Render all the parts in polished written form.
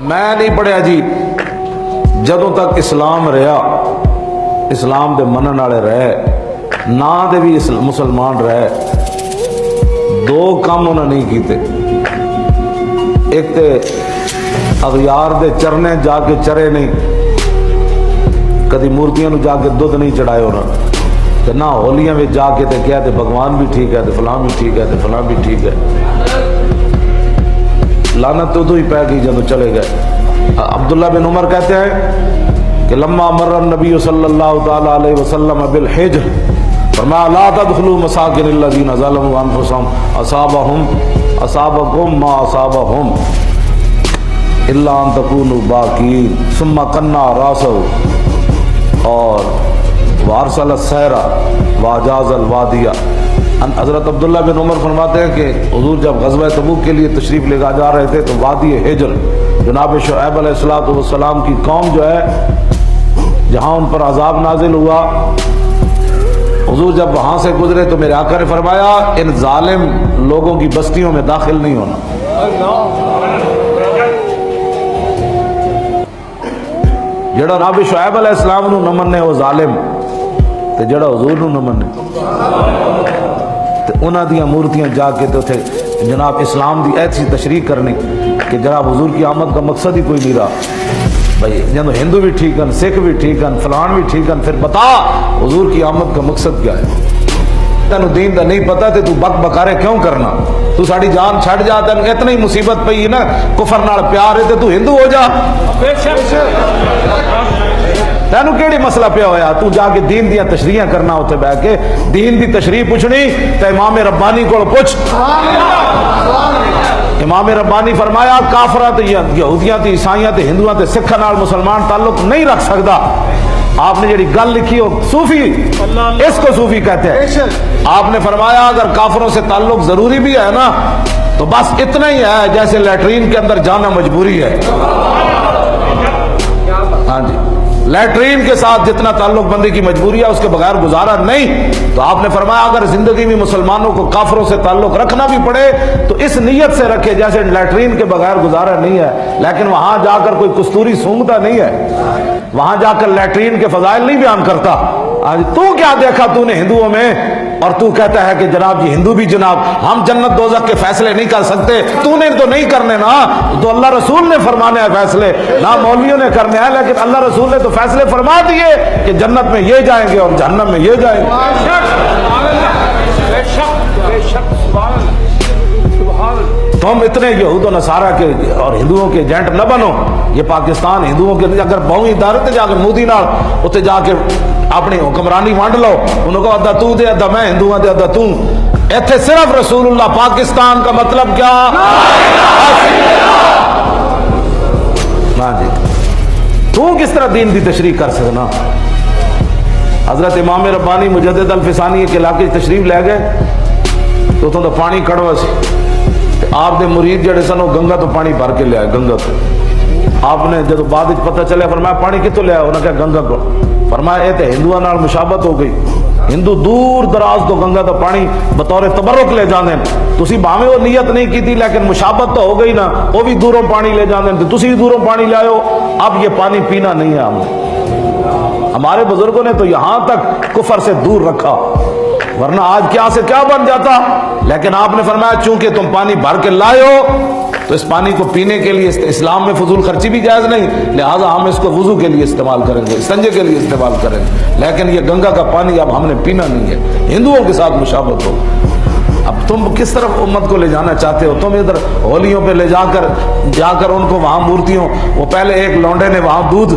میں نہیں پڑھیا جی جدوں تک اسلام رہا، اسلام دے منن والے رہے، نا دے بھی مسلمان رہے، دو کام انہوں نے نہیں کیتے۔ ایک تے اغیار دے چرنے جا کے چرے نہیں، کدی مورتیاں نو جا کے دودھ نہیں چڑھائے انہوں نے، نہ ہولیاں میں جا کے تے کہتے بھگوان بھی ٹھیک ہے تے فلاں بھی ٹھیک ہے تے فلاں بھی ٹھیک ہے۔ لعنت تو ہی پہ گئی جب چلے گئے۔ عبداللہ بن عمر کہتے ہیں کہ لما مر النبی صلی اللہ تعالی علیہ وسلم بالحجر فرمایا لا تدخلوا مساکن الذین ظلموا انفسهم اصابکم ما اصابهم الا ان تکونوا باکین ثم قنع راسه اور وارسل السیرا واجاز الوادیہ۔ حضرت عبداللہ بن عمر فرماتے ہیں کہ حضور جب غزوہ تبوک کے لیے تشریف لے جا رہے تھے تو وادی ہجر جناب شعیب علیہ السلام کی قوم جو ہے جہاں ان پر عذاب نازل ہوا، حضور جب وہاں سے گزرے تو میرے آقا نے فرمایا ان ظالم لوگوں کی بستیوں میں داخل نہیں ہونا۔ جڑا رب شعیب علیہ السلام نو نہ مننے وہ ظالم تے جڑا حضور نو نہ مننے تے انہاں دیاں مورتیاں جا کے تے اتھے جناب اسلام دی ایسی تشریح کرنی کہ جناب حضور کی آمد کا مقصد ہی کوئی نہیں رہا۔ بھائی جنہوں ہندو بھی ٹھیک ہیں، سکھ بھی ٹھیک ہیں، فلان بھی ٹھیک ہیں، پھر بتا حضور کی آمد کا مقصد کیا ہے؟ تینوں دین دا نہیں پتا تے تو بک بکارے کیوں کرنا؟ تو ساڑی جان چھڑ جا، تینوں اتنا ہی مصیبت پئی نا کفر نال پیار ہے تے تو ہندو ہو جا۔ تینوں کیڑی مسئلہ پیا ہویا؟ تو جا کے دین دیا تشریحاں کرنا ہوتے بہ کے، دین دی تشریح پوچھنی تے امام ربانی کو پوچھ۔ امام ربانی فرمایا کافرات یہودیاں تے عیسائیاں تے ہندوؤں تے سکھاں نال مسلمان تعلق نہیں رکھ سکتا۔ آپ نے جڑی گل لکھی ہو صوفی، اس کو صوفی کہتے ہیں۔ آپ نے فرمایا اگر کافروں سے تعلق ضروری بھی ہے نا تو بس اتنا ہی ہے جیسے لیٹرین کے اندر جانا مجبوری ہے۔ ہاں جی، لیٹرین کے ساتھ جتنا تعلق بندی کی مجبوری ہے اس کے بغیر گزارا نہیں۔ تو آپ نے فرمایا اگر زندگی میں مسلمانوں کو کافروں سے تعلق رکھنا بھی پڑے تو اس نیت سے رکھے جیسے لیٹرین کے بغیر گزارا نہیں ہے، لیکن وہاں جا کر کوئی کستوری سونگتا نہیں ہے، وہاں جا کر لیٹرین کے فضائل نہیں بیان کرتا۔ آج تو کیا دیکھا تو نے ہندوؤں میں، اور تو کہتا ہے کہ جناب جی ہندو بھی جناب ہم جنت دوزخ کے فیصلے نہیں کر سکتے، تو نے تو نہیں کرنے نا، تو اللہ رسول نے فرمانے ہیں فیصلے، نہ مولویوں نے کرنے ہیں، لیکن اللہ رسول نے تو فیصلے فرما دیے کہ جنت میں یہ جائیں گے اور جہنم میں یہ جائیں گے۔ تم اتنے یہود و نصارہ کے اور ہندوؤں کے ایجنٹ نہ بنو۔ یہ پاکستان ہندوؤں کے اگر بہویں ادارے جا کے مودی نال اتنے جا کے اپنی حکمرانی ونڈ لو، انہوں کو ادھا تو دے ادھا میں، ہندوؤں دے ادھا تو۔ ایتھے صرف رسول اللہ، پاکستان کا مطلب کیا؟ ہاں جی، تو کس طرح دین دی تشریح کر سکنا؟ حضرت امام ربانی مجدد الفسانی کے علاقے تشریف لے گئے تو تو پانی کڑوا سی، آپ دے مرید جڑے سن وہ گنگا تو پانی بھر کے لے آئے، گنگا تو۔ آپ نے جب بعد پتہ چلے فرمایا پانی کتوں لے آئے؟ انہوں نے کہا گنگا کو۔ فرمایا اے تے ہندوؤں نال مشابت ہو گئی، ہندو دور دراز تو گنگا تو پانی بطور تبرک لے جاندے ہیں، تسی بھاویں وہ نیت نہیں کی تھی لیکن مشابت تو ہو گئی نا، وہ بھی دوروں پانی لے جاندے ہیں، تسی بھی دوروں پانی لے آئے ہو۔ اب یہ پانی پینا نہیں ہے ہم نے، ہمارے بزرگوں نے تو یہاں تک کفر سے دور رکھا، ورنہ آج کیا سے کیا بن جاتا۔ لیکن آپ نے فرمایا چونکہ تم پانی بھر کے لائے ہو تو اس پانی کو پینے کے لیے اسلام میں فضول خرچی بھی جائز نہیں، لہٰذا ہم اس کو وضو کے لیے استعمال کریں گے، استنجے کے لیے استعمال کریں گے، لیکن یہ گنگا کا پانی اب ہم نے پینا نہیں ہے۔ ہندوؤں کے ساتھ مشابت ہو۔ اب تم کس طرف امت کو لے جانا چاہتے ہو؟ تم ادھر ہولیوں پہ لے جا کر ان کو وہاں مورتیوں، وہ پہلے ایک لونڈے نے وہاں دودھ،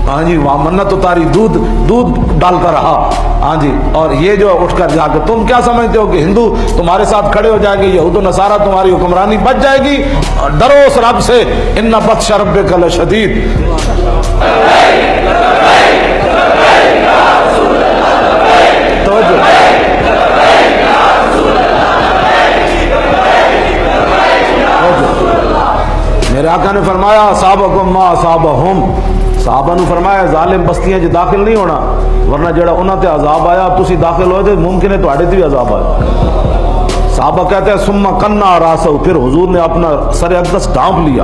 ہاں جی وہاں منت اتاری، دودھ ڈالتا رہا، ہاں جی، اور یہ جو اٹھ کر جا کے تم کیا سمجھتے ہو کہ ہندو تمہارے ساتھ کھڑے ہو جائے گے، یہود و نصارہ تمہاری حکمرانی بچ جائے گی؟ ڈرو اس رب سے، ان بطش ربک لشدید۔ میرے آقا نے فرمایا اصابکم ما اصابہم، صحابہ نے فرمایا ظالم بستیاں جو داخل نہیں ہونا، ورنہ جڑا انہاں تے عذاب آیا تسی داخل ہوئے تو ممکن ہے تواڈے تے بھی عذاب آئے۔ صحابہ کہتے ہیں ثم قنع راسہ، پھر حضور نے اپنا سر اقدس ڈھانپ لیا،